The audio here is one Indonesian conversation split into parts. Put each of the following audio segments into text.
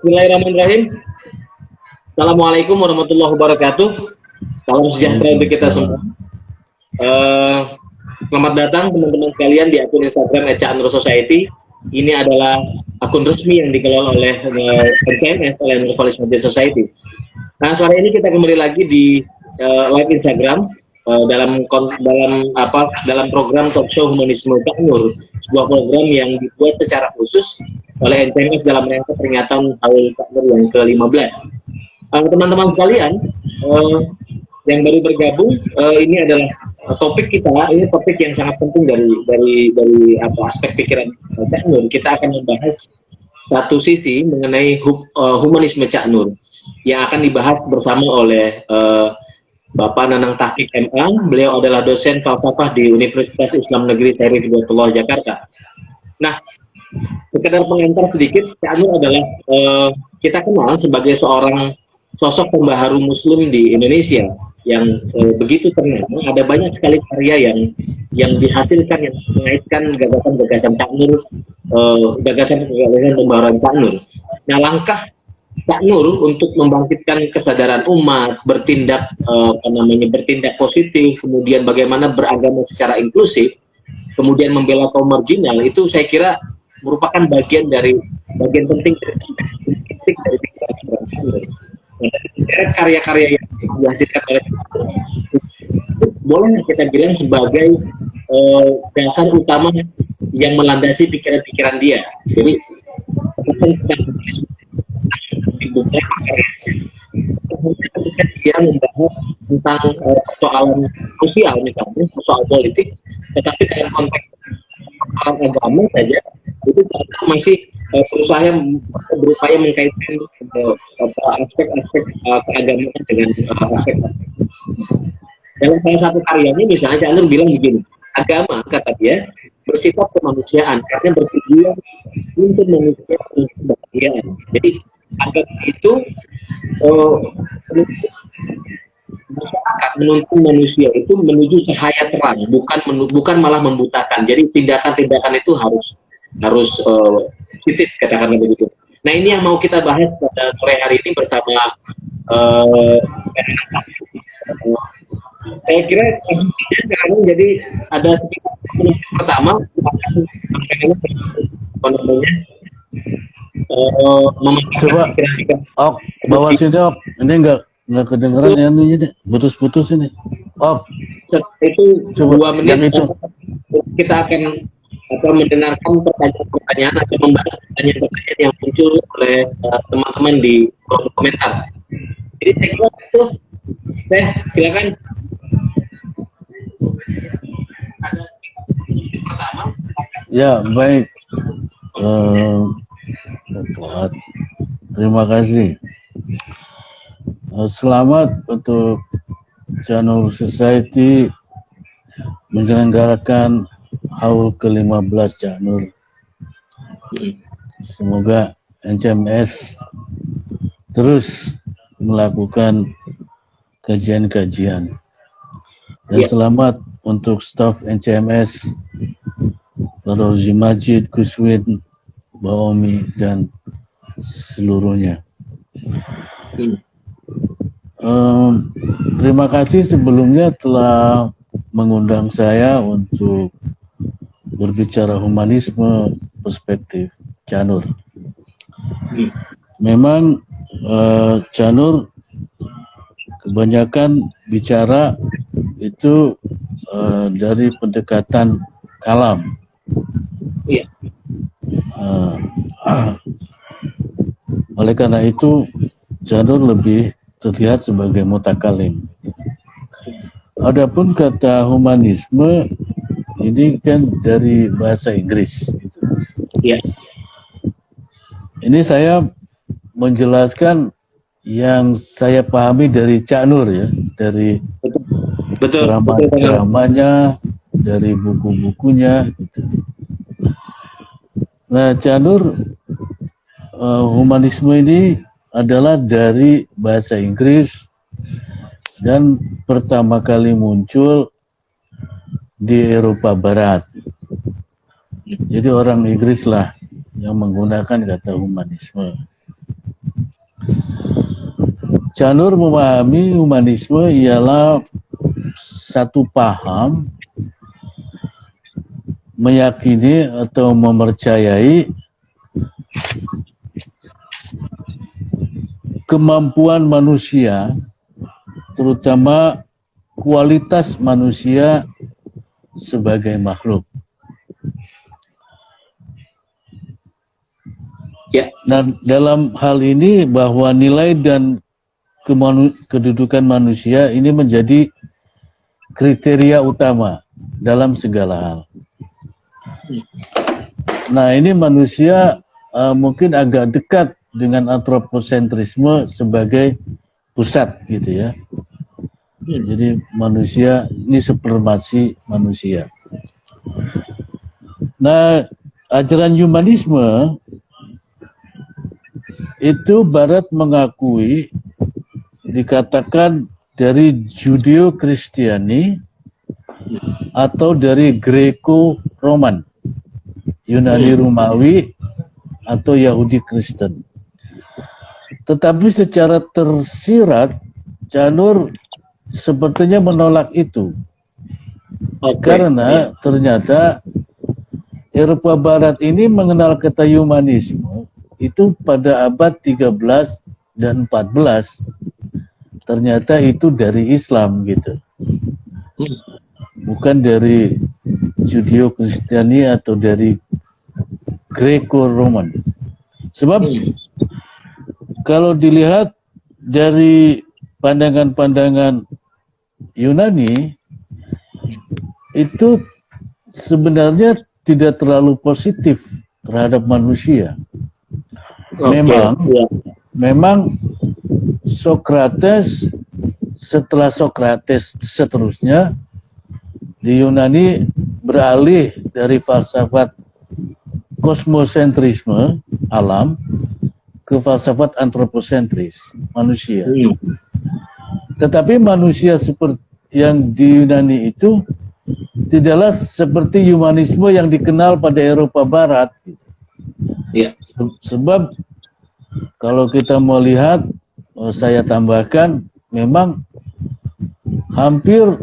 Bismillahirrahmanirrahim. Assalamualaikum warahmatullahi wabarakatuh. Salam sejahtera untuk kita semua. Selamat datang teman-teman sekalian di akun Instagram @canur_society. Ini adalah akun resmi yang dikelola oleh NCMS, oleh Nurholis Media Society. Nah, sore ini kita kembali lagi di live Instagram dalam program talk show Humanisme Cak Nur, sebuah program yang dibuat secara khusus oleh NCMS dalam rangka peringatan Haul Cak Nur yang ke-15. Teman-teman sekalian yang baru bergabung, ini adalah topik kita. Ini topik yang sangat penting dari aspek pikiran Cak Nur. Kita akan membahas satu sisi mengenai humanisme Cak Nur yang akan dibahas bersama oleh Bapak Nanang Tahqiq MA. Beliau adalah dosen falsafah di Universitas Islam Negeri Syarif Hidayatullah Jakarta. Nah, sekedar pengantar sedikit, Cak Nur adalah kita kenal sebagai seorang sosok pembaharu Muslim di Indonesia yang begitu terkenal. Ada banyak sekali karya yang dihasilkan yang mengaitkan gagasan-gagasan Cak Nur, gagasan-gagasan pembaharuan Cak Nur. Nah, langkah Cak Nur untuk membangkitkan kesadaran umat, bertindak positif, kemudian bagaimana beragama secara inklusif, kemudian membela kaum marginal, itu saya kira merupakan bagian penting dari pikiran Cak Nur. Karya-karya yang dihasilkan oleh boleh kita bilang sebagai dasar utama yang melandasi pikiran-pikiran dia. Jadi dia membahas tentang persoalan sosial, misalnya soal politik, tetapi dalam konteks agama saja itu masih berupaya mengkaitkan aspek-aspek keagamaan dengan aspek. Dalam salah satu karyanya misalnya Cak Nur bilang begini, agama, kata dia, bersifat kemanusiaan karena bertujuan untuk manusia untuk kebahagiaan. Jadi agama itu masyarakat menuntun manusia itu menuju cahaya terang, bukan malah membutakan. Jadi tindakan-tindakan itu harus positif, katakanlah begitu. Nah, ini yang mau kita bahas pada sore hari ini bersama saya kira sekarang jadi ada sekitar pertama coba bawa sini ini enggak kedengeran ya ini putus-putus ini. Itu coba 2 menit itu. Kita akan mendengarkan pertanyaan-pertanyaan atau membahas pertanyaan-pertanyaan yang muncul oleh teman-teman di kolom komentar. Jadi saya kira itu, silakan. Ya, baik. Terima kasih. Selamat untuk Canur Society menyelenggarakan Haul ke-15 Cak Nur. Semoga NCMS terus melakukan kajian-kajian. Dan selamat untuk staf NCMS, Rozi Majid, Guswin, Baomi, dan seluruhnya. Terima kasih sebelumnya telah mengundang saya untuk berbicara humanisme perspektif Cak Nur. Memang Cak Nur kebanyakan bicara itu dari pendekatan kalam. Oleh karena itu Cak Nur lebih terlihat sebagai mutakalim. Adapun kata humanisme ini kan dari bahasa Inggris. Gitu. Ini saya menjelaskan yang saya pahami dari Cak Nur ya, dari ceramah-ceramahnya, dari buku-bukunya. Gitu. Nah, Cak Nur, humanisme ini adalah dari bahasa Inggris dan pertama kali muncul di Eropa Barat. Jadi orang Inggris lah yang menggunakan kata humanisme. Ca Nur memahami humanisme ialah satu paham, meyakini atau mempercayai kemampuan manusia, terutama kualitas manusia sebagai makhluk. Ya. Nah, dalam hal ini bahwa nilai dan kedudukan manusia ini menjadi kriteria utama dalam segala hal. Nah, ini manusia mungkin agak dekat dengan antroposentrisme sebagai pusat gitu ya. Jadi manusia ini supremasi manusia. Nah, ajaran humanisme itu Barat mengakui, dikatakan dari Judeo-Kristiani atau dari Greco-Roman, Yunani Romawi atau Yahudi Kristen. Tetapi secara tersirat, Ca Nur sepertinya menolak itu. Karena ternyata Eropa Barat ini mengenal kata humanisme itu pada abad 13 dan 14. Ternyata itu dari Islam gitu. Bukan dari Judeo-Kristiani atau dari Greco-Roman. Sebab kalau dilihat dari pandangan-pandangan Yunani, itu sebenarnya tidak terlalu positif terhadap manusia. Memang Sokrates, setelah Sokrates seterusnya di Yunani beralih dari falsafat kosmosentrisme alam ke falsafat antroposentris manusia. Tetapi manusia seperti yang di Yunani itu tidaklah seperti humanisme yang dikenal pada Eropa Barat. Ya. Sebab kalau kita mau lihat, saya tambahkan, memang hampir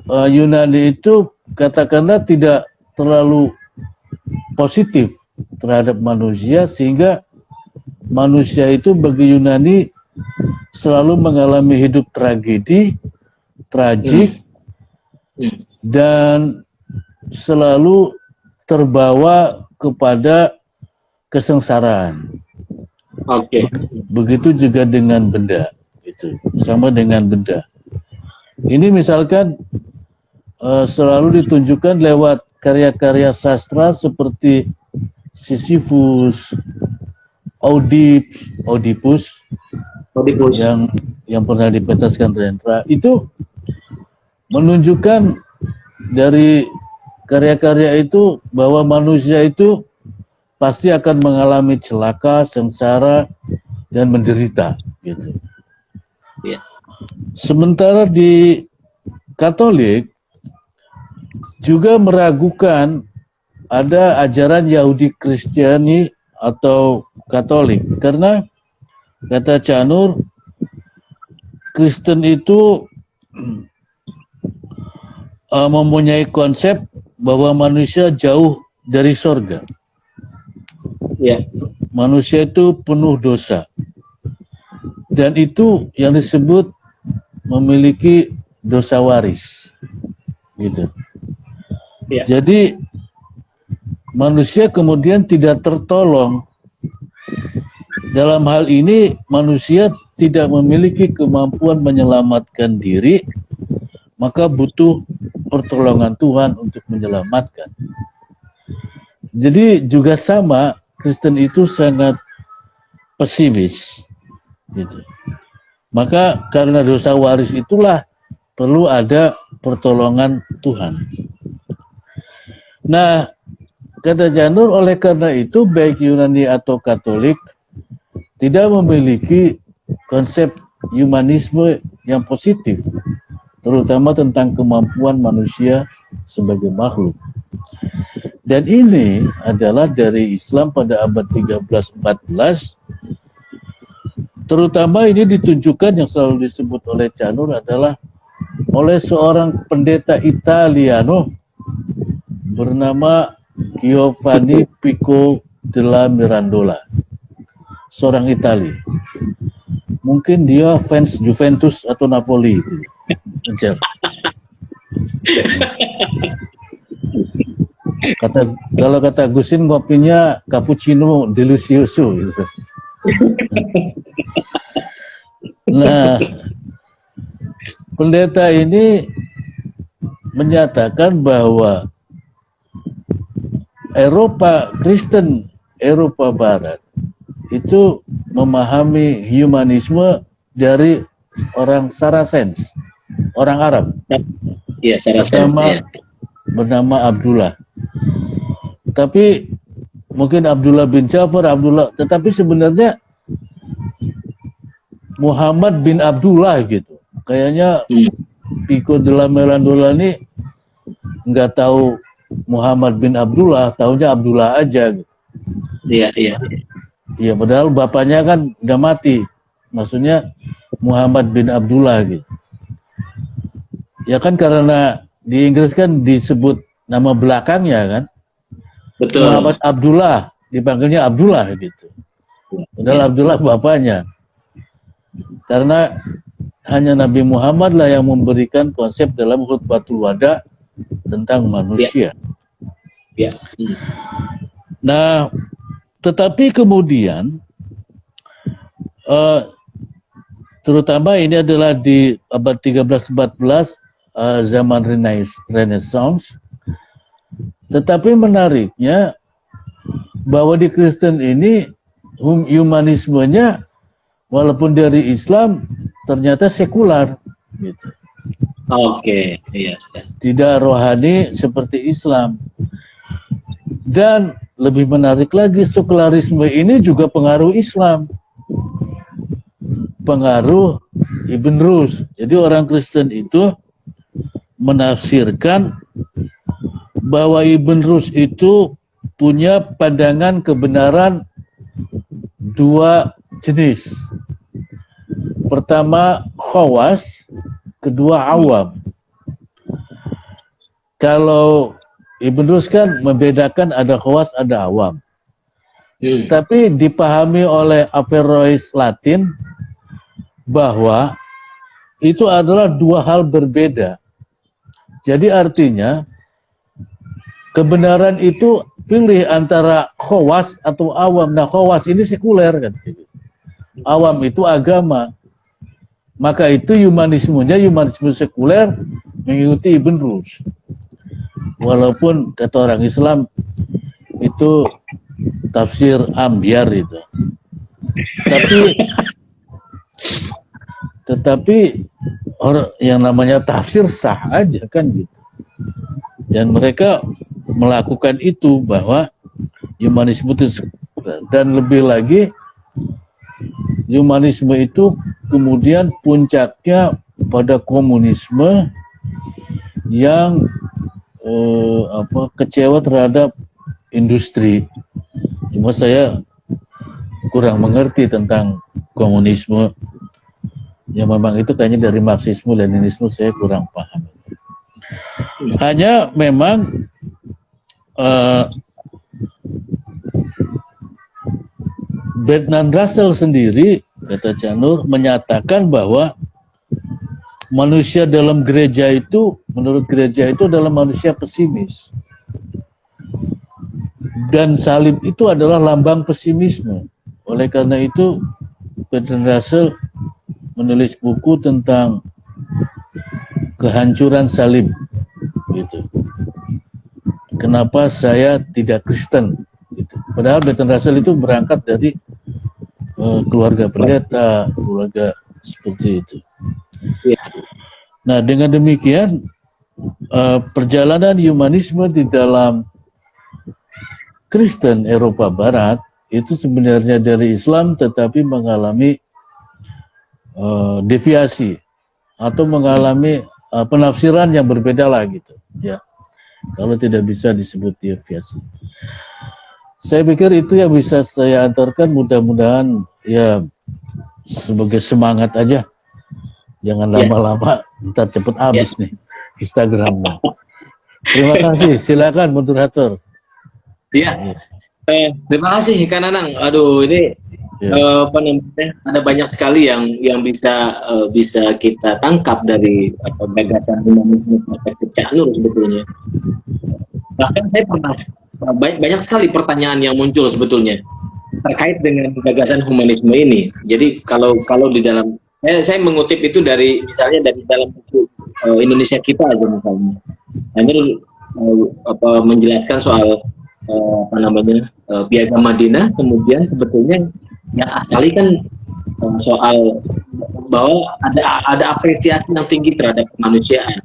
Yunani itu katakanlah tidak terlalu positif terhadap manusia, sehingga manusia itu bagi Yunani selalu mengalami hidup tragedi, tragik, dan selalu terbawa kepada kesengsaraan. Begitu juga dengan benda, itu sama dengan benda. Ini misalkan selalu ditunjukkan lewat karya-karya sastra seperti Sisyphus, Oedipus yang pernah dipentaskan Rendra, itu menunjukkan dari karya-karya itu bahwa manusia itu pasti akan mengalami celaka, sengsara, dan menderita gitu. Ya. Sementara di Katolik juga meragukan ada ajaran Yahudi Kristiani atau Katolik, karena kata Ca Nur, Kristen itu mempunyai konsep bahwa manusia jauh dari sorga. Ya. Manusia itu penuh dosa. Dan itu yang disebut memiliki dosa waris. Gitu. Ya. Jadi manusia kemudian tidak tertolong. Dalam hal ini manusia tidak memiliki kemampuan menyelamatkan diri, maka butuh pertolongan Tuhan untuk menyelamatkan. Jadi juga sama, Kristen itu sangat pesimis, gitu. Maka karena dosa waris itulah perlu ada pertolongan Tuhan. Nah, kata Ca Nur, oleh karena itu baik Yunani atau Katolik tidak memiliki konsep humanisme yang positif, terutama tentang kemampuan manusia sebagai makhluk. Dan ini adalah dari Islam pada abad 13-14, terutama ini ditunjukkan yang selalu disebut oleh Cak Nur adalah oleh seorang pendeta Italiano bernama Giovanni Pico della Mirandola, seorang Itali. Mungkin dia fans Juventus atau Napoli. Kalau kata Gusin, ngopinya cappuccino delicioso gitu. Nah, pendeta ini menyatakan bahwa Kristen Eropa Barat itu memahami humanisme dari orang Saracens, orang Arab. Iya, Saracens. Bernama Abdullah. Tapi mungkin Abdullah bin Ja'far, tetapi sebenarnya Muhammad bin Abdullah gitu. Kayaknya Pico della Mirandola ini nggak tahu Muhammad bin Abdullah, taunya Abdullah aja gitu. Iya. Iya, padahal bapaknya kan udah mati. Maksudnya Muhammad bin Abdullah gitu. Ya kan karena di Inggris kan disebut nama belakangnya kan. Betul. Muhammad Abdullah, dipanggilnya Abdullah gitu. Padahal Abdullah bapaknya. Karena hanya Nabi Muhammad lah yang memberikan konsep dalam khutbatul wada tentang manusia. Ya. Nah, tetapi kemudian terutama ini adalah di abad 13-14 zaman Renaissance. Tetapi menariknya bahwa di Kristen ini humanismenya walaupun dari Islam ternyata sekular gitu. Oke, iya. Tidak rohani seperti Islam. Dan lebih menarik lagi, sekularisme ini juga pengaruh Islam. Pengaruh Ibn Rus. Jadi orang Kristen itu menafsirkan bahwa Ibn Rus itu punya pandangan kebenaran dua jenis. Pertama khawas, kedua awam. Kalau Ibn Rus kan membedakan ada khawas, ada awam. Tapi dipahami oleh Averroes Latin bahwa itu adalah dua hal berbeda. Jadi artinya kebenaran itu pilih antara khawas atau awam. Nah, khawas ini sekuler kan. Awam itu agama. Maka itu humanismenya humanisme sekuler mengikuti Ibn Rus. Walaupun kata orang Islam itu tafsir ambiar itu. Tetapi orang yang namanya tafsir sah aja kan gitu. Dan mereka melakukan itu bahwa humanisme itu, dan lebih lagi humanisme itu kemudian puncaknya pada komunisme yang kecewa terhadap industri. Cuma saya kurang mengerti tentang komunisme. Ya memang itu kayaknya dari Marxisme, Leninisme saya kurang paham. Hanya memang Bertrand Russell sendiri, kata Cak Nur, menyatakan bahwa manusia dalam gereja itu, menurut gereja itu adalah manusia pesimis. Dan salib itu adalah lambang pesimisme. Oleh karena itu, Bertrand Russell menulis buku tentang kehancuran salib. Gitu. Kenapa saya tidak Kristen? Gitu. Padahal Bertrand Russell itu berangkat dari keluarga pendeta, keluarga seperti itu. Nah, dengan demikian perjalanan humanisme di dalam Kristen Eropa Barat itu sebenarnya dari Islam, tetapi mengalami deviasi atau mengalami penafsiran yang berbeda lah gitu. Ya, kalau tidak bisa disebut deviasi. Saya pikir itu yang bisa saya antarkan. Mudah-mudahan ya sebagai semangat aja. Jangan lama-lama, ntar cepet habis nih Instagramnya. Terima kasih, silakan moderator. Iya. Terima kasih Kak Nanang. Aduh, ini apa namanya? Ada banyak sekali yang bisa kita tangkap dari gagasan humanisme Cak Nur sebetulnya. Bahkan saya pernah banyak sekali pertanyaan yang muncul sebetulnya terkait dengan gagasan humanisme ini. Jadi kalau di dalam saya mengutip itu dari misalnya dari dalam buku Indonesia Kita aja misalnya. Ini menjelaskan soal Piagam Madinah, kemudian sebetulnya yang asali kan soal bahwa ada apresiasi yang tinggi terhadap kemanusiaan,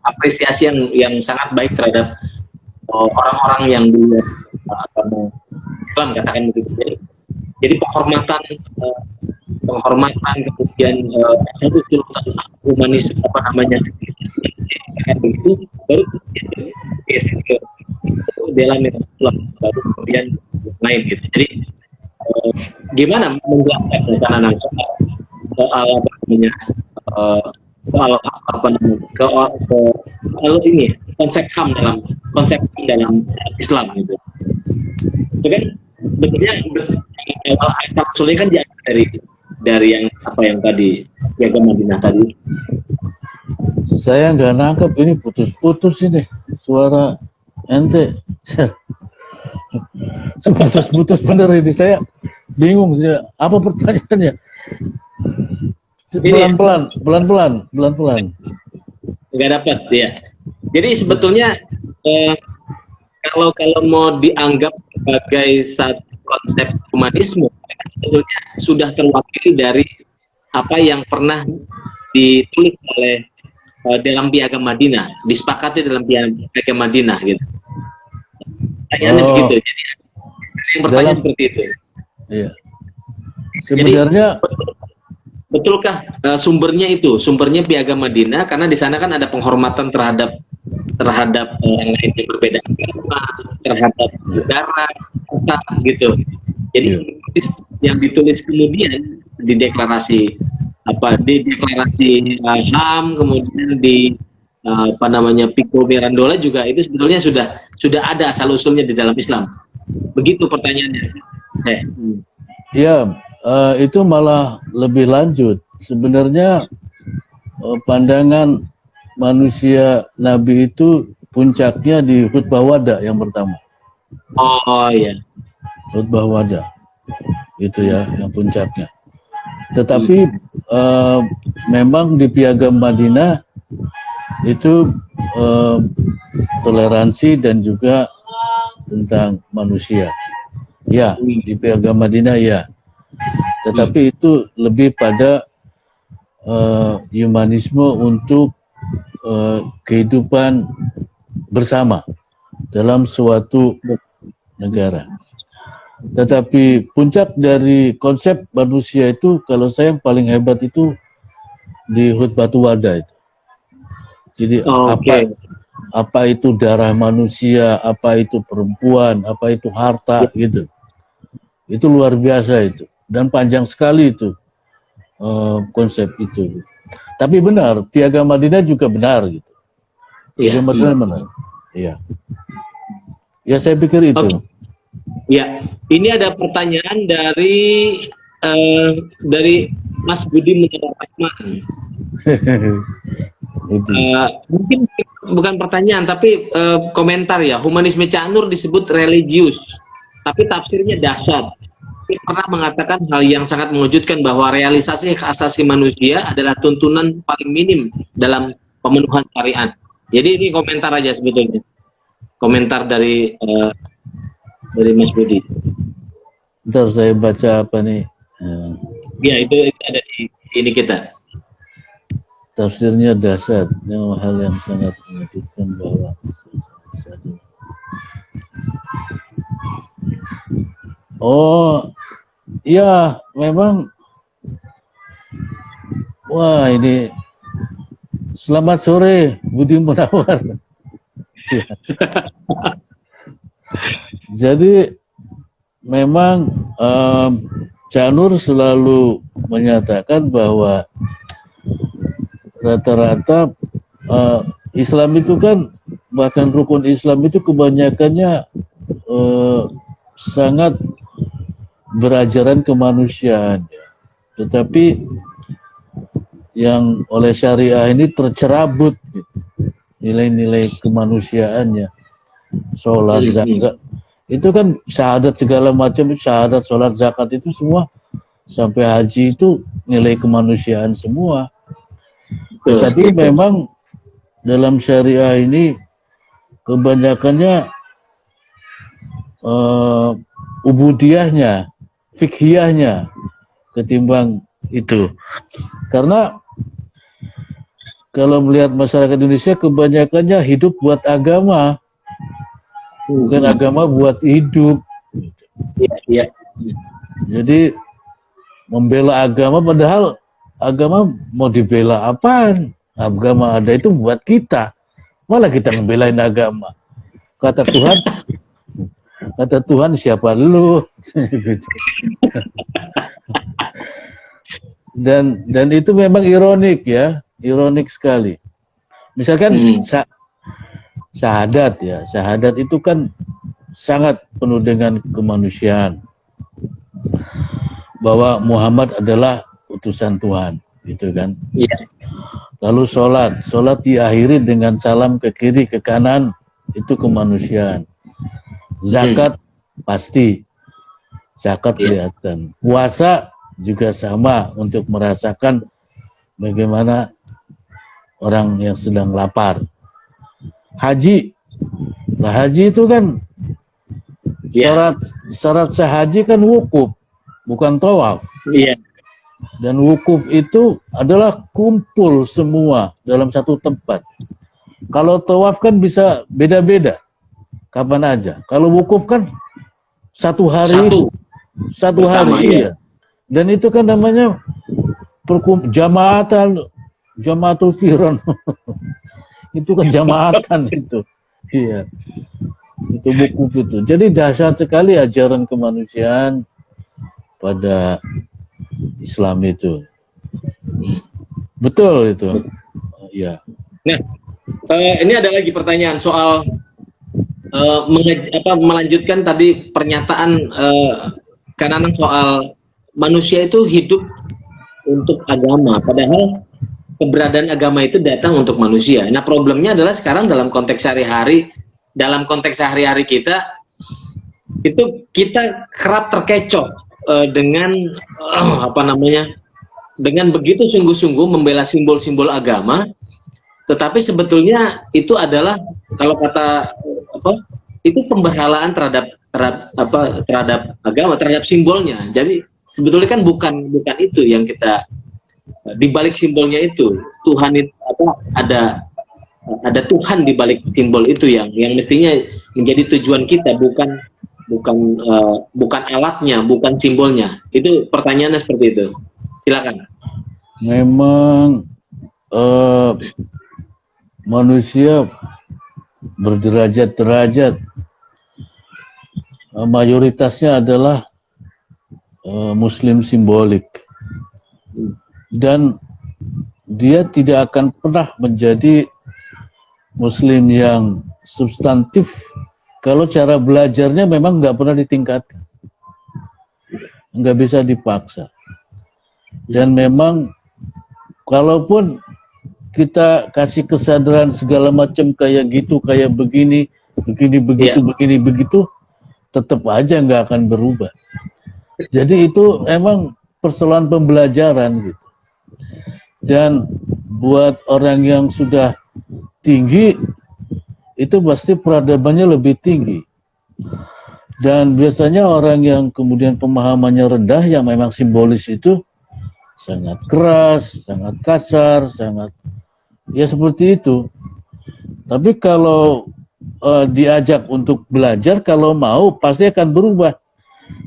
apresiasi yang sangat baik terhadap orang-orang yang di Islam, katakan begitu. Jadi penghormatan kemudian satu urutan humanis itu baru dalam baru kemudian lain gitu. Jadi gimana menjelaskan Nanang soal ini konsep HAM dalam Islam gitu. Itu kan bentuknya asal-usulnya kan dari yang tadi Piagam Madinah tadi. Saya nggak nangkep, ini putus-putus ini suara ente. Putus-putus bener ini, saya bingung sih. Apa pertanyaannya? Pelan-pelan. Nggak dapat ya. Jadi sebetulnya kalau mau dianggap sebagai satu konsep humanisme, sebetulnya sudah terwakili dari apa yang pernah ditulis oleh dalam Piagam Madinah, disepakati dalam Piagam Madinah gitu. Pertanyaannya begitu. Jadi yang bertanya seperti itu. Iya. Sebenarnya betulkah sumbernya Piagam Madinah, karena di sana kan ada penghormatan terhadap yang lain yang berbeda agama, terhadap negara, gitu. Jadi yang ditulis kemudian di deklarasi HAM, kemudian di Pico Mirandola juga itu sebetulnya sudah ada asal usulnya di dalam Islam. Begitu pertanyaannya. Ya, itu malah lebih lanjut. Sebenarnya pandangan manusia Nabi itu puncaknya di khutbah wada yang pertama. Oh iya. Khutbah wada itu ya yang puncaknya. Tetapi memang di Piagam Madinah itu toleransi dan juga tentang manusia. Ya, di Piagam Madinah ya. Tetapi itu lebih pada humanisme untuk kehidupan bersama dalam suatu negara. Tetapi puncak dari konsep manusia itu, kalau saya yang paling hebat itu di Khutbatul Wada itu. Jadi apa itu darah manusia, apa itu perempuan, apa itu harta gitu. Itu luar biasa itu, dan panjang sekali itu konsep itu. Tapi benar, Piagam Madinah juga benar gitu. Piagam Madinah benar. Iya. Ya saya pikir itu. Ya, ini ada pertanyaan dari Mas Budi Rahman. Mungkin bukan pertanyaan tapi komentar ya. Humanisme Cak Nur disebut religius, tapi tafsirnya dahsyat. Pernah mengatakan hal yang sangat mengejutkan bahwa realisasi hak asasi manusia adalah tuntunan paling minim dalam pemenuhan syariat. Jadi ini komentar aja sebetulnya. Komentar dari Mas Budi. Ntar saya baca apa nih? Ya itu ada di ini kita. Tafsirnya dahsyat, hal yang sangat mengejutkan bahwa ya memang. Wah ini selamat sore Budi Munawar. Jadi memang Cak Nur selalu menyatakan bahwa rata-rata Islam itu kan, bahkan rukun Islam itu kebanyakannya sangat berajaran kemanusiaan, tetapi yang oleh syariah ini tercerabut gitu, nilai-nilai kemanusiaannya. Sholat, zakat, itu kan syahadat segala macam, syahadat, sholat, zakat itu semua sampai haji itu nilai kemanusiaan semua. Tetapi memang dalam syariah ini kebanyakannya ubudiyahnya, fikhiyahnya ketimbang itu. Karena kalau melihat masyarakat Indonesia kebanyakannya hidup buat agama, bukan agama buat hidup. Iya. Jadi membela agama, padahal agama mau dibela apaan? Agama ada itu buat kita, malah kita ngebelain agama. Kata Tuhan siapa lu? dan itu memang ironik ya, ironik sekali. Misalkan syahadat ya, syahadat itu kan sangat penuh dengan kemanusiaan, bahwa Muhammad adalah utusan Tuhan, gitu kan? Iya. Lalu sholat diakhiri dengan salam ke kiri ke kanan, itu kemanusiaan. Zakat pasti, zakat kelihatan. Puasa juga sama, untuk merasakan bagaimana orang yang sedang lapar. Haji itu kan syarat sah haji kan wukuf, bukan tawaf. Iya. Dan wukuf itu adalah kumpul semua dalam satu tempat. Kalau tawaf kan bisa beda-beda, kapan aja. Kalau wukuf kan satu hari, satu hari, iya. Dan itu kan namanya jamaatul firon. Itu kan jamaatan itu. Iya. Itu wukuf itu. Jadi dahsyat sekali ajaran kemanusiaan pada Islam itu. Betul itu. Ya. Nah, ini ada lagi pertanyaan soal melanjutkan tadi pernyataan Kananang soal manusia itu hidup untuk agama, padahal keberadaan agama itu datang untuk manusia. Nah, problemnya adalah sekarang dalam konteks sehari-hari kita itu kita kerap terkecoh dengan dengan begitu sungguh-sungguh membela simbol-simbol agama, tetapi sebetulnya itu adalah, kalau kata itu pemberhalaan terhadap agama, terhadap simbolnya. Jadi sebetulnya kan bukan itu yang kita, dibalik simbolnya itu Tuhan itu ada Tuhan di balik simbol itu yang mestinya menjadi tujuan kita, bukan alatnya, bukan simbolnya. Itu pertanyaannya seperti itu. Silakan. Memang manusia berderajat-derajat. Mayoritasnya adalah Muslim simbolik, dan dia tidak akan pernah menjadi Muslim yang substantif kalau cara belajarnya memang nggak pernah ditingkatkan, nggak bisa dipaksa. Dan memang kalaupun kita kasih kesadaran segala macam kayak gitu, kayak begini begitu, tetap aja nggak akan berubah. Jadi itu emang persoalan pembelajaran gitu. Dan buat orang yang sudah tinggi, itu pasti peradabannya lebih tinggi. Dan biasanya orang yang kemudian pemahamannya rendah, yang memang simbolis itu sangat keras, sangat kasar, sangat ya seperti itu. Tapi kalau diajak untuk belajar, kalau mau pasti akan berubah.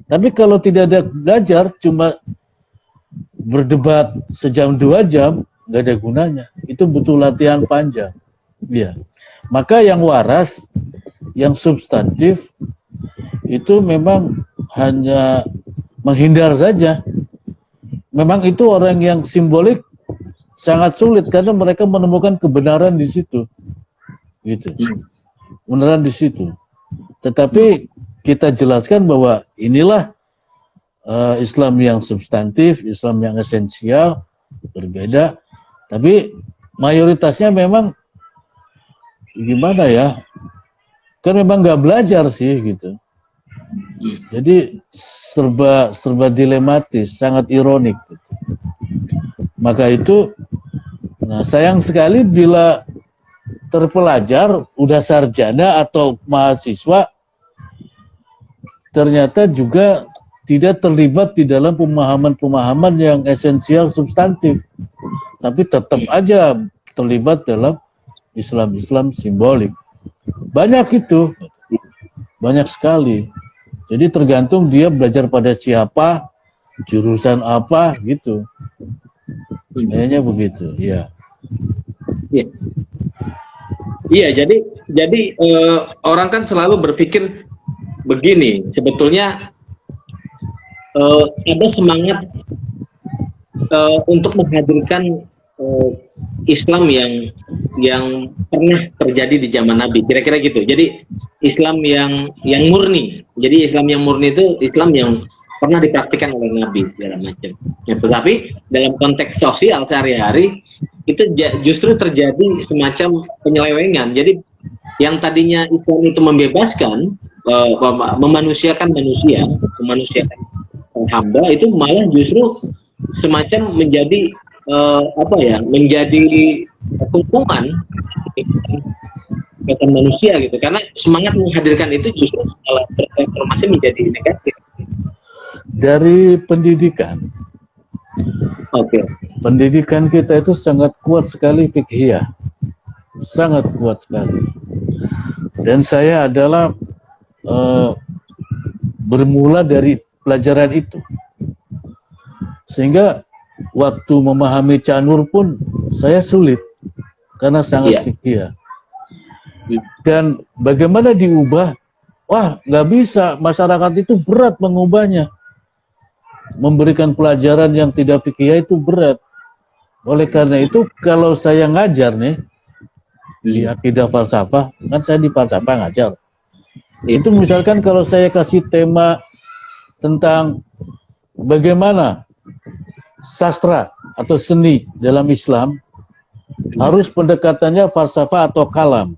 Tapi kalau tidak ada belajar, cuma berdebat sejam 2 jam, nggak ada gunanya. Itu butuh latihan panjang. Ya. Maka yang waras, yang substantif, itu memang hanya menghindar saja. Memang itu orang yang simbolik sangat sulit karena mereka menemukan kebenaran di situ, gitu. Kebenaran di situ. Tetapi kita jelaskan bahwa inilah Islam yang substantif, Islam yang esensial, berbeda. Tapi mayoritasnya memang gimana ya? Kan memang nggak belajar sih, gitu. Jadi serba dilematis, sangat ironik. Maka itu, nah sayang sekali bila terpelajar, udah sarjana atau mahasiswa, ternyata juga tidak terlibat di dalam pemahaman-pemahaman yang esensial substantif, tapi tetap aja terlibat dalam Islam simbolik. Banyak itu, banyak sekali. Jadi tergantung dia belajar pada siapa, jurusan apa, gitu. Kayaknya begitu, ya. Iya. Iya, jadi orang kan selalu berpikir begini, sebetulnya ada semangat untuk menghadirkan Islam yang pernah terjadi di zaman Nabi, kira-kira gitu. Jadi Islam yang murni. Jadi Islam yang murni itu Islam yang pernah dipraktikkan oleh Nabi segala macam. Ya, tetapi dalam konteks sosial sehari-hari itu justru terjadi semacam penyelewengan. Jadi yang tadinya Islam itu membebaskan, memanusiakan manusia, memanusiakan hamba, itu malah justru semacam menjadi menjadi hukuman kata manusia, gitu. Karena semangat menghadirkan itu justru malah bertransformasi menjadi negatif. Dari pendidikan, pendidikan kita itu sangat kuat sekali fiqhiyah, sangat kuat sekali. Dan saya adalah bermula dari pelajaran itu, sehingga waktu memahami Canur pun saya sulit karena sangat fiqhiyah. Dan bagaimana diubah? Wah, nggak bisa. Masyarakat itu berat mengubahnya. Memberikan pelajaran yang tidak fikih itu berat. Oleh karena itu, kalau saya ngajar nih di akidah falsafah, kan saya di falsafah ngajar. Itu misalkan kalau saya kasih tema tentang bagaimana sastra atau seni dalam Islam, harus pendekatannya falsafah atau kalam.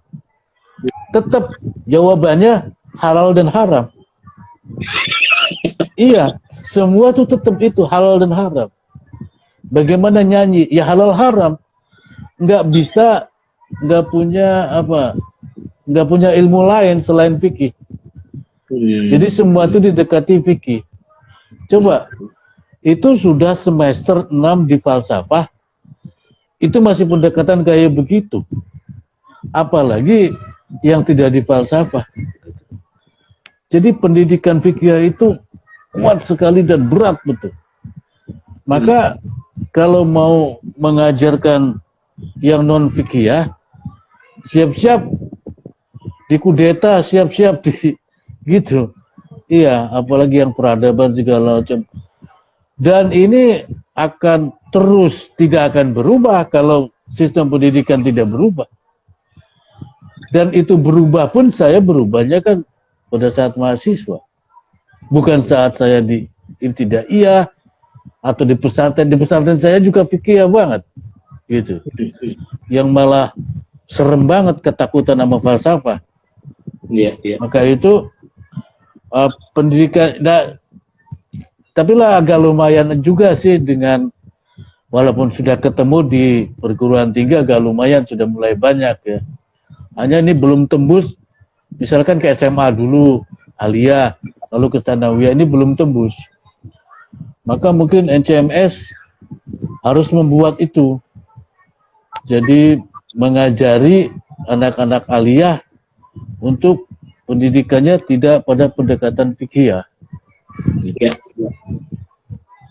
Tetap jawabannya halal dan haram. Iya, semua itu tetap itu halal dan haram. Bagaimana nyanyi? Ya halal haram. Nggak bisa, nggak punya ilmu lain selain fikih. Jadi semua itu didekati fikih. Coba, itu sudah semester 6 di falsafah, itu masih pendekatan kayak begitu. Apalagi yang tidak di falsafah. Jadi pendidikan fikih itu kuat sekali dan berat betul. Maka kalau mau mengajarkan yang non fikih, siap-siap dikudeta, siap-siap di gitu. Iya, apalagi yang peradaban segala macam. Dan ini akan terus tidak akan berubah kalau sistem pendidikan tidak berubah. Dan itu berubah pun saya berubahnya kan pada saat mahasiswa. Bukan saat saya di ibtidaiyah atau di pesantren. Di pesantren saya juga fikih banget. Gitu. Yang malah serem banget, ketakutan sama falsafah. Maka itu pendidikan, tapi lah agak lumayan juga sih dengan, walaupun sudah ketemu di perguruan tinggi agak lumayan, sudah mulai banyak ya. Hanya ini belum tembus, misalkan ke SMA dulu, aliyah, lalu ke Tsanawiyah, ini belum tembus. Maka mungkin NCMS harus membuat itu. Jadi mengajari anak-anak aliyah untuk pendidikannya tidak pada pendekatan fikih.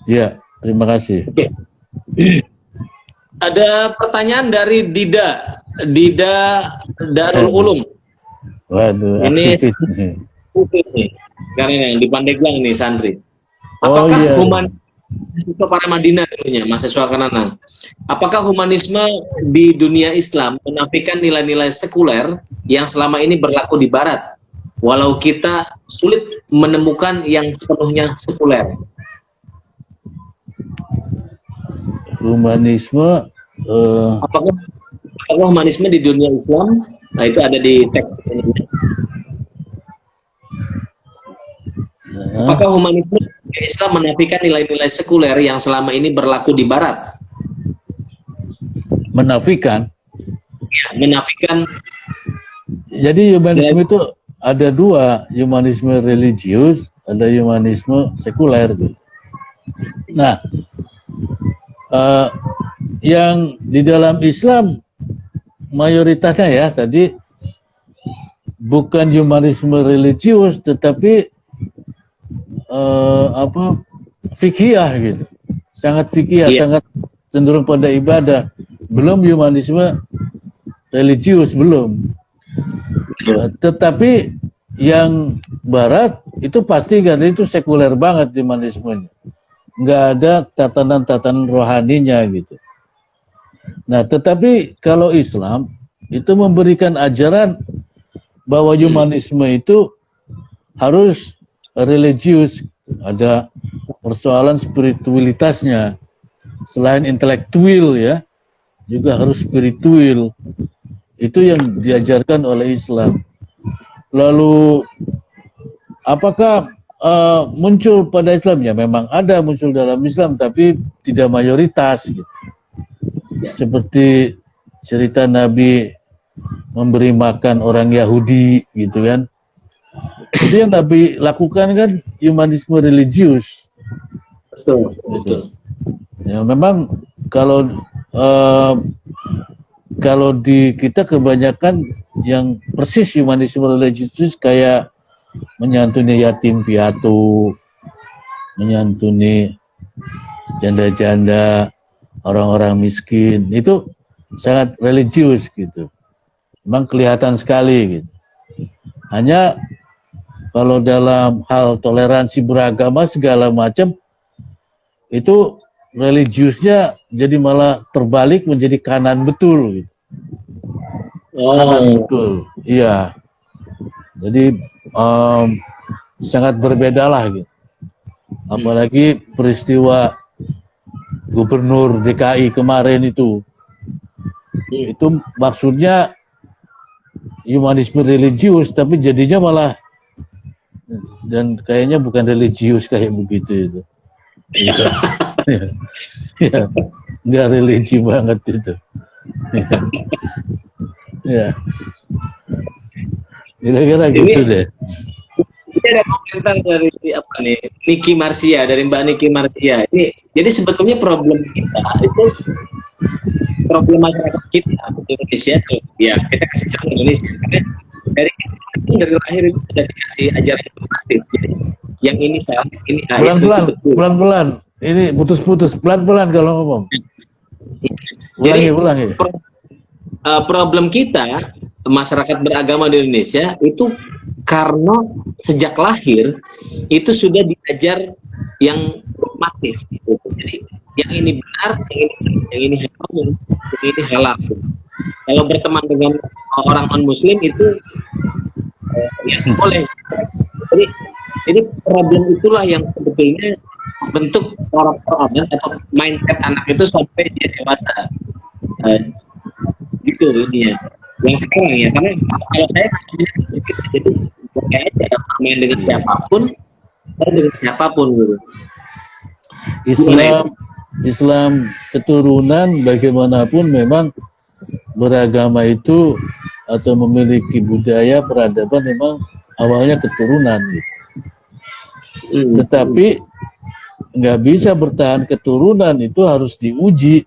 Ya, terima kasih. Ada pertanyaan dari Dida Darul Ulum. Waduh, ini aktivis nih. Karena yang di Pandeglang nih santri. Oh Apakah iya. mahasiswa para Madinah dulunya, mahasiswa Kanana, apakah humanisme di dunia Islam menafikan nilai-nilai sekuler yang selama ini berlaku di Barat, walau kita sulit menemukan yang sepenuhnya sekuler? Humanisme Apakah humanisme di dunia Islam, nah itu ada di teks ini. Apakah humanisme di Islam menafikan nilai-nilai sekuler yang selama ini berlaku di Barat? menafikan. Ya, menafikan. Jadi humanisme itu ada dua, humanisme religius, ada humanisme sekuler. Nah, yang di dalam Islam mayoritasnya ya tadi bukan humanisme religius, tetapi fikih gitu, sangat fikih, sangat cenderung pada ibadah, belum humanisme religius, belum. Tetapi yang Barat itu pasti kan itu sekuler banget humanismenya, nggak ada tatanan-tatanan rohaninya gitu. Nah, tetapi kalau Islam itu memberikan ajaran bahwa humanisme itu harus religius, ada persoalan spiritualitasnya, selain intelektual ya, juga harus spiritual. Itu yang diajarkan oleh Islam. Lalu apakah muncul pada Islam? Ya memang ada muncul dalam Islam, tapi tidak mayoritas gitu. Seperti cerita Nabi memberi makan orang Yahudi gitu kan. Itu yang Nabi lakukan kan humanisme religius. Betul, gitu. betul. Ya memang kalau di kita kebanyakan yang persis humanisme religius kayak menyantuni yatim piatu, menyantuni janda-janda, orang-orang miskin, itu sangat religius gitu. Memang kelihatan sekali gitu. Hanya kalau dalam hal toleransi beragama segala macam itu religiusnya jadi malah terbalik menjadi kanan betul gitu. Kanan betul. Iya. Jadi sangat berbeda lah gitu. Apalagi peristiwa Gubernur DKI kemarin itu maksudnya humanisme religius, tapi jadinya malah dan kayaknya bukan religius kayak begitu itu. Ya, nggak religi banget itu. Ya, kira-kira gitu deh. Ini ada komentar dari apa nih, Niki Marsia, dari Mbak Niki Marsia. Ini jadi sebetulnya problem kita itu problem masyarakat kita di Indonesia. Ya kita kasih contoh Indonesia. Karena dari lahir itu sudah dikasih ajaran praktis. Jadi yang ini salah, ini pelan-pelan. Ini putus-putus, pelan-pelan kalau ngomong. Ulangi. Problem kita masyarakat beragama di Indonesia itu karena sejak lahir itu sudah diajar yang dogmatis gitu. Jadi yang ini benar, yang ini haram, yang ini halal. Kalau berteman dengan orang non-Muslim itu ya boleh. Jadi problem itulah yang sebetulnya bentuk orang atau mindset anak itu sampai dia dewasa. Gitu ini ya. Yang sekarang ya, karena kalau saya jadi kayak aja main dengan siapapun, gitu. Islam keturunan bagaimanapun memang beragama itu atau memiliki budaya peradaban memang awalnya keturunan gitu. Tetapi nggak bisa bertahan keturunan, itu harus diuji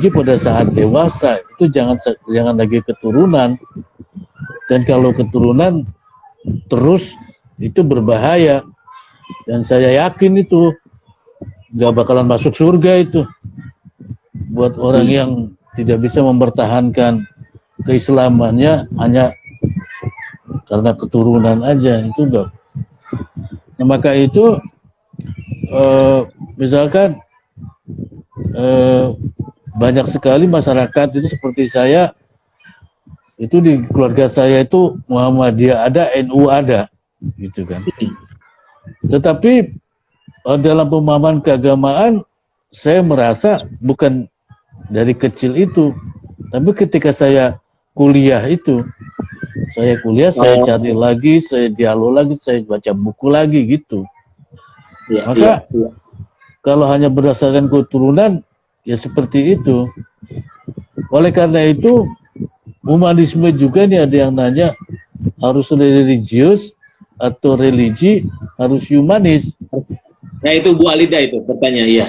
pada saat dewasa. Itu jangan lagi keturunan. Dan kalau keturunan terus itu berbahaya, dan saya yakin itu nggak bakalan masuk surga itu buat orang yang tidak bisa mempertahankan keislamannya hanya karena keturunan aja, itu enggak. Nah, maka itu misalkan banyak sekali masyarakat itu seperti saya, itu di keluarga saya itu Muhammadiyah ada, NU ada, gitu kan. Tetapi dalam pemahaman keagamaan, saya merasa bukan dari kecil itu, tapi ketika saya kuliah itu, saya cari lagi, saya dialog lagi, saya baca buku lagi gitu. Maka kalau hanya berdasarkan keturunan, ya seperti itu. Oleh karena itu, humanisme juga nih ada yang nanya, harus religius atau religi harus humanis? Nah itu Bu Alida itu bertanya, iya.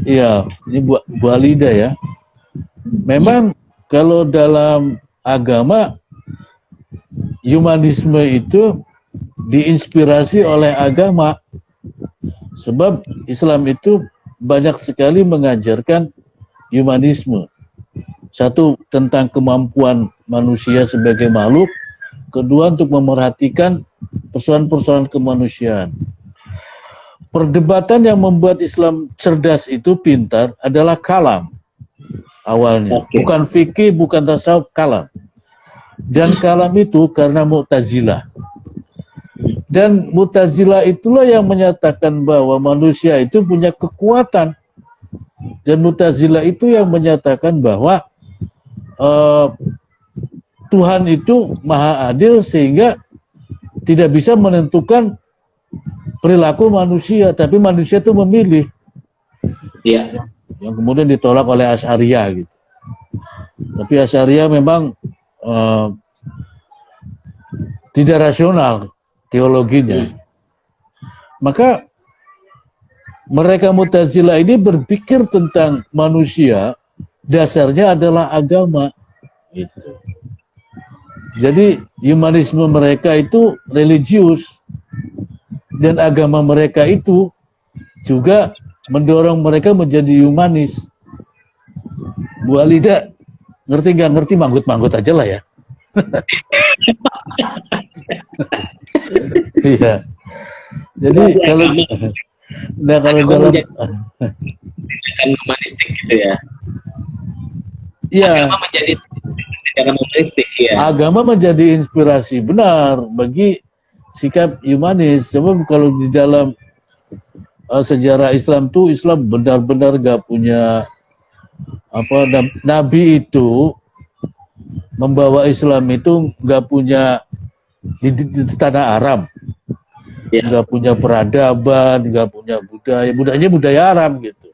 Iya, ini Bu Alida ya. Memang kalau dalam agama, humanisme itu diinspirasi oleh agama. Sebab Islam itu banyak sekali mengajarkan humanisme. Satu, tentang kemampuan manusia sebagai makhluk. Kedua, untuk memerhatikan persoalan-persoalan kemanusiaan. Perdebatan yang membuat Islam cerdas itu pintar adalah kalam awalnya. Bukan fikih, bukan tasawuf, kalam. Dan kalam itu karena Mu'tazilah. Dan Mu'tazilah itulah yang menyatakan bahwa manusia itu punya kekuatan. Dan Mu'tazilah itu yang menyatakan bahwa Tuhan itu maha adil sehingga tidak bisa menentukan perilaku manusia, tapi manusia itu memilih. Iya. Yang kemudian ditolak oleh Asy'ariyah gitu. Tapi Asy'ariyah memang tidak rasional teologinya. Maka mereka Mu'tazilah ini berpikir tentang manusia, dasarnya adalah agama. Gitu. Jadi humanisme mereka itu religius, dan agama mereka itu juga mendorong mereka menjadi humanis. Bu Alida, ngerti nggak ngerti, manggut-manggut aja lah ya. Iya. Jadi kalau dalam humanistik gitu ya. Iya. Agama menjadi humanistik ya. Agama menjadi inspirasi benar bagi sikap humanis. Coba kalau di dalam sejarah Islam tuh, Islam benar-benar gak punya Nabi itu membawa Islam itu gak punya di tanah Arab, gak punya peradaban, gak punya budayanya budaya Arab gitu.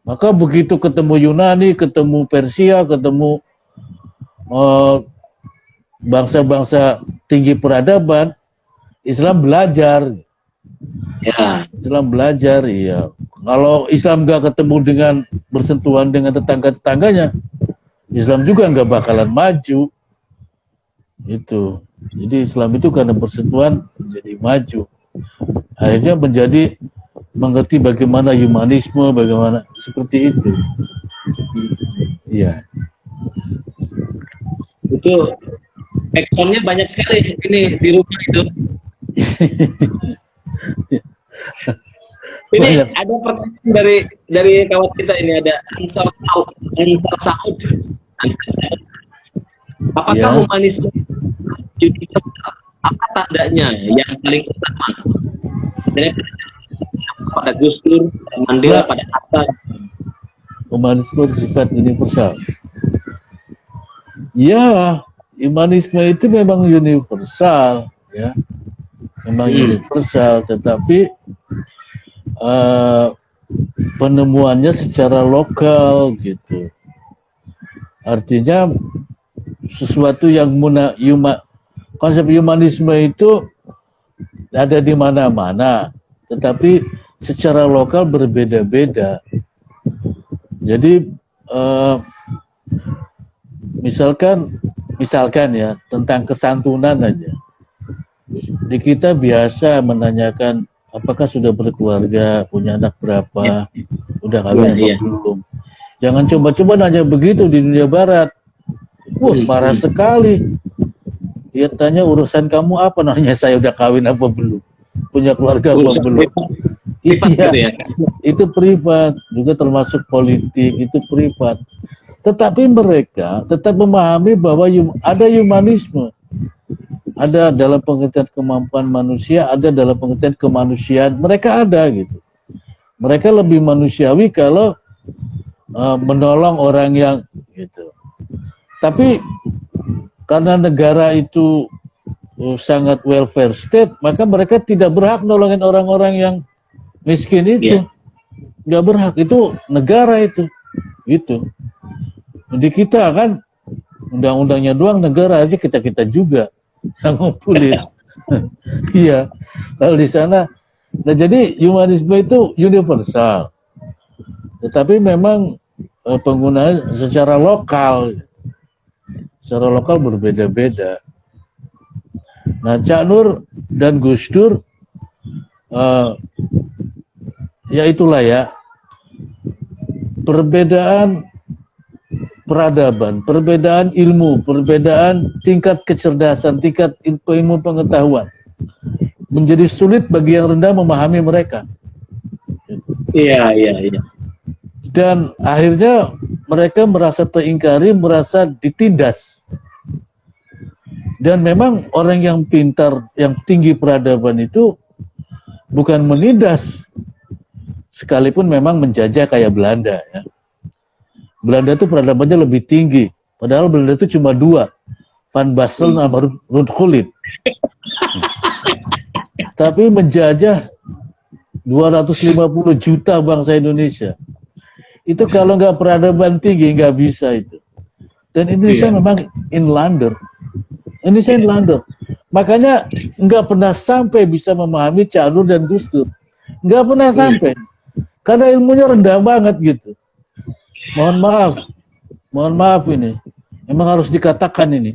Maka begitu ketemu Yunani, ketemu Persia, ketemu bangsa-bangsa tinggi peradaban, Islam belajar. Ya. Islam belajar, iya. Kalau Islam nggak ketemu dengan bersentuhan dengan tetangga-tetangganya, Islam juga nggak bakalan maju. Itu. Jadi Islam itu karena bersentuhan menjadi maju. Akhirnya menjadi mengerti bagaimana humanisme, bagaimana seperti itu. Iya. Itu eksonnya banyak sekali ini di rumah itu. Ini Banyak. ada pertanyaan dari kawan kita ini, ada Ansar Saud. Apakah humanisme universal? Apa tandanya yang paling utama? Misalnya pada Gus Dur, Mandela, pada Hatta. Humanisme bersifat universal. Ya, humanisme itu memang universal, ya, memang universal, tetapi penemuannya secara lokal gitu. Artinya sesuatu yang konsep humanisme itu ada di mana-mana, tetapi secara lokal berbeda-beda. Jadi misalkan ya tentang kesantunan aja. Di kita biasa menanyakan apakah sudah berkeluarga, punya anak berapa, udah kawin atau belum. Jangan coba-coba nanya begitu di dunia barat. Wah, parah sekali. Dia tanya urusan kamu apa, nanya saya udah kawin apa belum, punya keluarga apa belum. Privat Iya, gitu ya. itu privat, juga termasuk politik, itu privat. Tetapi mereka tetap memahami bahwa ada humanisme, ada dalam pengertian kemampuan manusia, ada dalam pengertian kemanusiaan. Mereka ada gitu. Mereka lebih manusiawi kalau menolong orang yang gitu. Tapi karena negara itu sangat welfare state, maka mereka tidak berhak nolongin orang-orang yang miskin itu. Iya. Nggak berhak, itu negara itu. Gitu. Jadi kita kan undang-undangnya doang, negara aja kita-kita juga yang ngumpulin. Iya. Kalau di sana, nah jadi humanisme itu universal. Tetapi memang penggunaan secara lokal berbeda-beda. Nah, Cak Nur dan Gus Dur, ya itulah ya, perbedaan peradaban, perbedaan ilmu, perbedaan tingkat kecerdasan, tingkat ilmu pengetahuan, menjadi sulit bagi yang rendah memahami mereka. Iya. Dan akhirnya mereka merasa teringkari, merasa ditindas. Dan memang orang yang pintar, yang tinggi peradaban itu bukan menindas, sekalipun memang menjajah kayak Belanda ya. Belanda itu peradabannya lebih tinggi, padahal Belanda itu cuma dua, Van Basten sama Ruud Gullit. Tapi menjajah 250 juta bangsa Indonesia. Itu kalau nggak peradaban tinggi nggak bisa itu. Dan Indonesia memang inlander. Indonesia inlander. Makanya nggak pernah sampai bisa memahami Cak Nur dan Gus Dur. Nggak pernah sampai. Karena ilmunya rendah banget gitu. Mohon maaf ini. Memang harus dikatakan ini.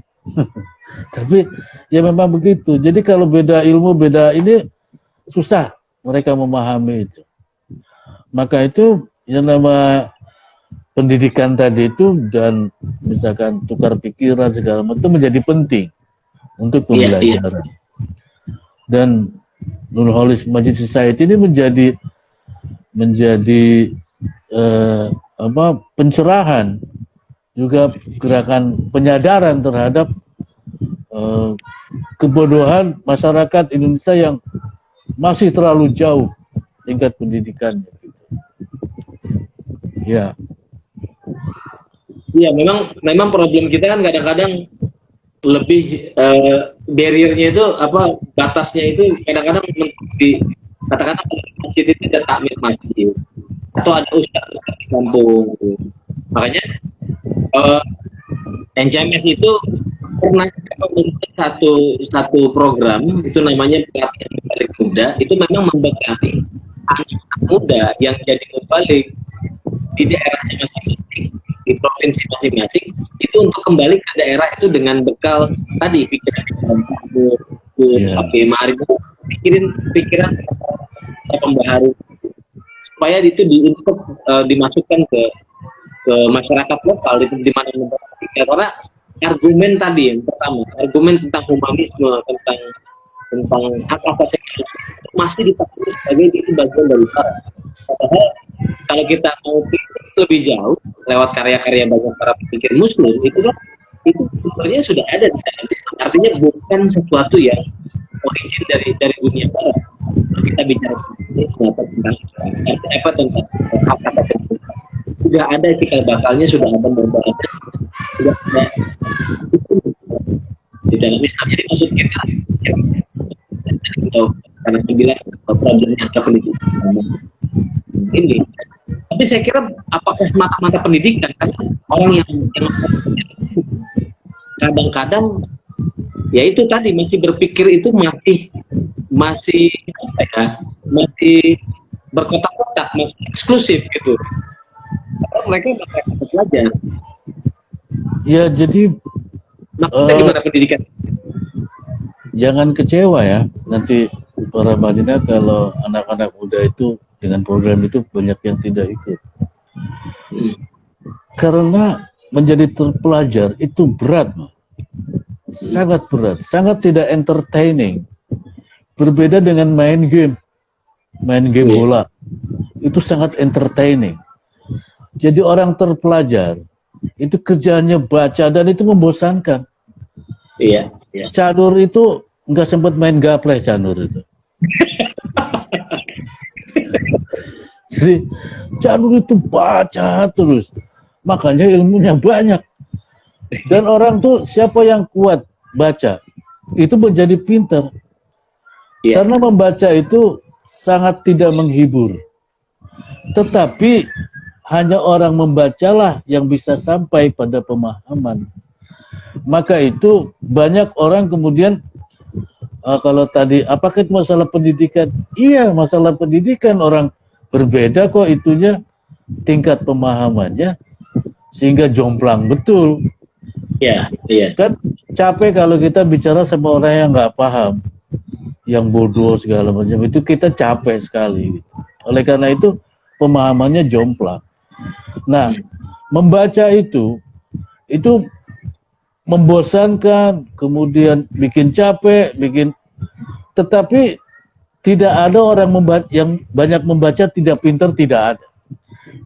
Tapi ya memang begitu. Jadi kalau beda ilmu, beda ini susah mereka memahami itu. Maka itu yang nama pendidikan tadi itu dan misalkan tukar pikiran segala macam itu menjadi penting untuk pembelajaran. Dan Nurholis Majid Society ini menjadi pencerahan, juga gerakan penyadaran terhadap kebodohan masyarakat Indonesia yang masih terlalu jauh tingkat pendidikannya. Ya. Iya, memang problem kita kan kadang-kadang lebih barriernya itu batasnya itu kadang-kadang di katakanlah masjid itu tidak takmir masjid atau ada ustaz di kampung. Makanya NCMS itu pernah membentuk satu program itu namanya pelatihan mubalik muda, itu memang membekali anak muda yang jadi mubalik di daerahnya masing-masing, di provinsi masing-masing, itu untuk kembali ke daerah itu dengan bekal tadi pikiran pikiran pembaharu supaya itu dimasukkan ke masyarakat lokal itu di mana karena argumen tadi yang pertama, argumen tentang humanisme, tentang hak asasi manusia masih ditakutkan sebagai itu bagian dari padahal kalau kita mau pikir lebih jauh lewat karya-karya banyak para pemikir Muslim itu sebenarnya sudah ada di dalam Islam. Artinya bukan sesuatu yang origin dari dunia barat. Kita bicara tentang Islam, tentang hak asasi manusia. Sudah ada cikal bakalnya, sudah ada modalnya, sudah ada di dalam Islam. Jadi maksud kita karena bilang problemnya ada pendidikan ini. Tapi saya kira apakah semata-mata pendidikan? Karena orang yang kadang-kadang ya itu tadi masih berpikir itu masih berkotak-kotak, masih eksklusif gitu. Mereka nggak belajar. Ya jadi gimana pendidikan? Jangan kecewa ya nanti para Madinah kalau anak-anak muda itu dengan program itu banyak yang tidak ikut. Karena menjadi terpelajar itu berat, sangat berat, sangat tidak entertaining. Berbeda dengan main game. main game bola. Itu sangat entertaining. Jadi orang terpelajar itu kerjaannya baca dan itu membosankan. Iya, iya. Cadur itu nggak sempat main gaple Cadur itu. Jadi Cadur itu baca terus, makanya ilmunya banyak. Dan orang tuh siapa yang kuat baca itu menjadi pintar. Iya. Karena membaca itu sangat tidak menghibur. Tetapi hanya orang membacalah yang bisa sampai pada pemahaman. Maka itu banyak orang kemudian kalau tadi apakah itu masalah pendidikan? Iya, masalah pendidikan orang berbeda kok itunya tingkat pemahamannya sehingga jomplang betul. Iya, iya. Kan capek kalau kita bicara sama orang yang nggak paham, yang bodoh segala macam itu kita capek sekali. Oleh karena itu pemahamannya jomplang. Nah, membaca itu membosankan, kemudian bikin capek, tetapi tidak ada orang yang banyak membaca tidak pintar, tidak ada.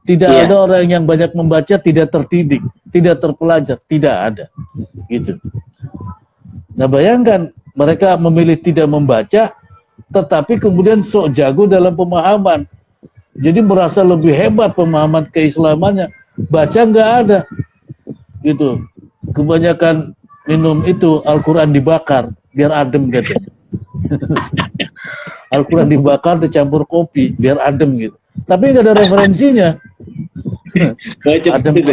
Tidak ada orang yang banyak membaca tidak terdidik, tidak terpelajar, tidak ada. Gitu. Nah, bayangkan mereka memilih tidak membaca, tetapi kemudian sok jago dalam pemahaman. Jadi merasa lebih hebat pemahaman keislamannya. Baca nggak ada. Gitu. Kebanyakan minum itu Al-Quran dibakar biar adem gitu. Al-Quran dibakar dicampur kopi biar adem gitu. Tapi nggak ada referensinya. Adem itu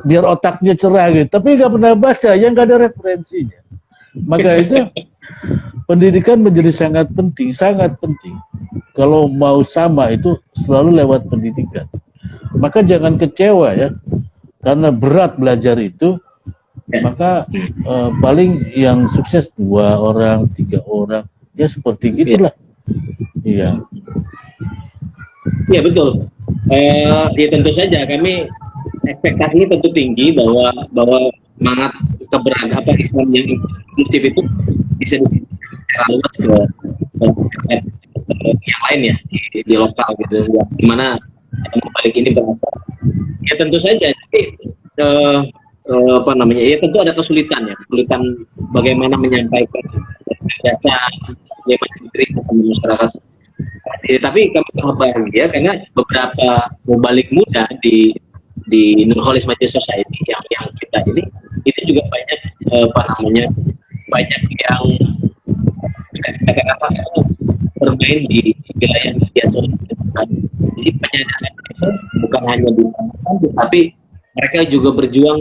biar otaknya cerah gitu. Tapi nggak pernah baca, yang nggak ada referensinya. Maka itu pendidikan menjadi sangat penting. Kalau mau sama itu selalu lewat pendidikan. Maka jangan kecewa ya, karena berat belajar itu. Maka paling yang sukses 2 orang, 3 orang, ya seperti gitulah. Iya. Iya betul. Ya tentu saja kami ekspektasinya tentu tinggi bahwa semangat keberagaman Islam yang inklusif itu bisa secara luas ke yang lain ya di lokal gitu, ya, dimana balik ini berasal. Ya tentu saja. Tapi ya tentu ada kesulitan bagaimana menyampaikan jasa bagaimana diterima sama masyarakat. Tapi kami sangat bahagia karena beberapa mubalik muda di Nurholis Majelis Society yang kita ini itu juga banyak banyak yang bermain di wilayah media sosial. Jadi penyadaran itu bukan hanya di kampus, tapi mereka juga berjuang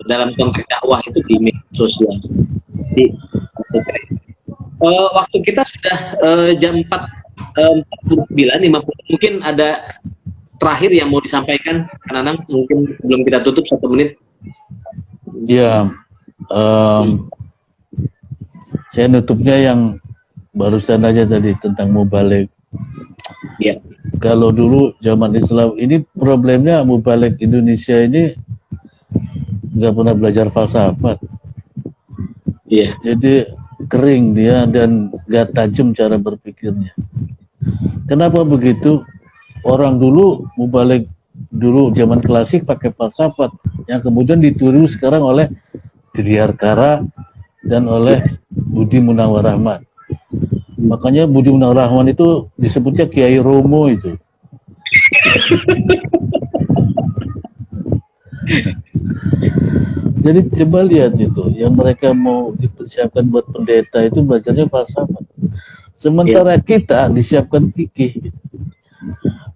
dalam konteks dakwah itu di media sosial. Jadi, waktu kita sudah jam 49:50. Mungkin ada terakhir yang mau disampaikan, Kananang, mungkin belum kita tutup 1 menit. Ya, saya nutupnya yang barusan aja tadi tentang mubalik. Ya. Kalau dulu zaman Islam ini problemnya mubalik Indonesia ini nggak pernah belajar falsafat. Iya. Jadi kering dia dan nggak tajam cara berpikirnya. Kenapa begitu? Orang dulu mubalik dulu zaman klasik pakai falsafat yang kemudian ditiru sekarang oleh Triarkara dan oleh Budi Munawar Ahmad. Makanya Budi Munawar Ahmad itu disebutnya Kiai Romo itu. Jadi coba lihat itu, yang mereka mau dipersiapkan buat pendeta itu belajarnya falsafat. Sementara kita disiapkan fikih.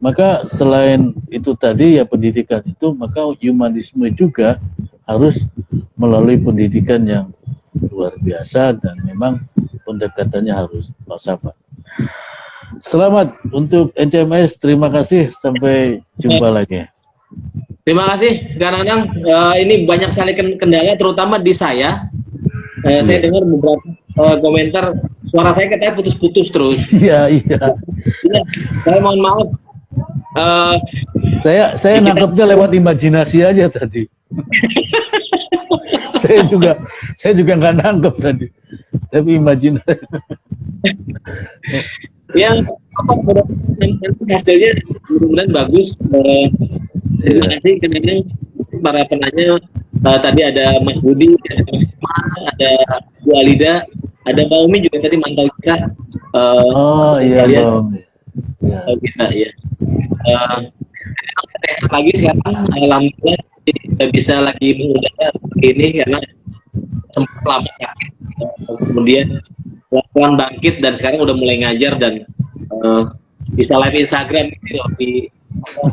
Maka selain itu tadi ya pendidikan itu, maka humanisme juga harus melalui pendidikan yang luar biasa dan memang pendekatannya harus falsafat. Selamat untuk NCMS, terima kasih, sampai jumpa lagi. Terima kasih, Kananang. Ini banyak sekali kendala, terutama di saya. Saya dengar beberapa komentar, suara saya katanya putus-putus terus. Iya. Saya mohon maaf. Saya nangkepnya lewat imajinasi aja tadi. saya juga nggak nangkep tadi, tapi imajinasi. Ya, apa nanti hasilnya mudah-mudahan bagus. Terima kasih karena para penanya. Tadi ada Mas Budi, ada Mas Kemal, ada Bu Alida, ada Mbak Umi juga tadi mantau kita. Oh iya Kalian Bang. Ya. kita ya. Lagi sekarang alhamdulillah kita bisa lagi mengudara ini karena sempat lama sakit. Kemudian pelan bangkit dan sekarang udah mulai ngajar dan bisa live Instagram itu lebih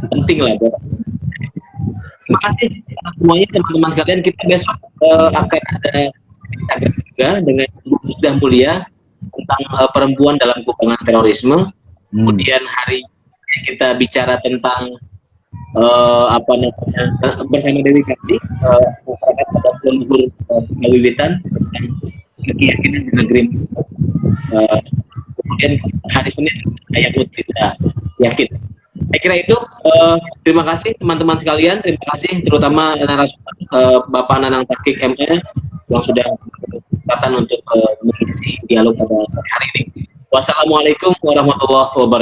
penting lah. Terima kasih semuanya teman-teman sekalian. Kita besok akan ada Instagram juga dengan Bu Sudah Mulia tentang perempuan dalam peperangan terorisme. Kemudian hari ini kita bicara tentang apa namanya bersama Dewi Karti pada leluhur Wiwitan tentang keyakinan di negeri. Kemudian hari Senin saya bisa yakin. Saya kira itu. Terima kasih teman-teman sekalian. Terima kasih terutama narasumber Bapak Nanang Takik MR yang sudah berkesempatan untuk mengisi dialog pada hari ini. Wassalamualaikum warahmatullahi wabarakatuh.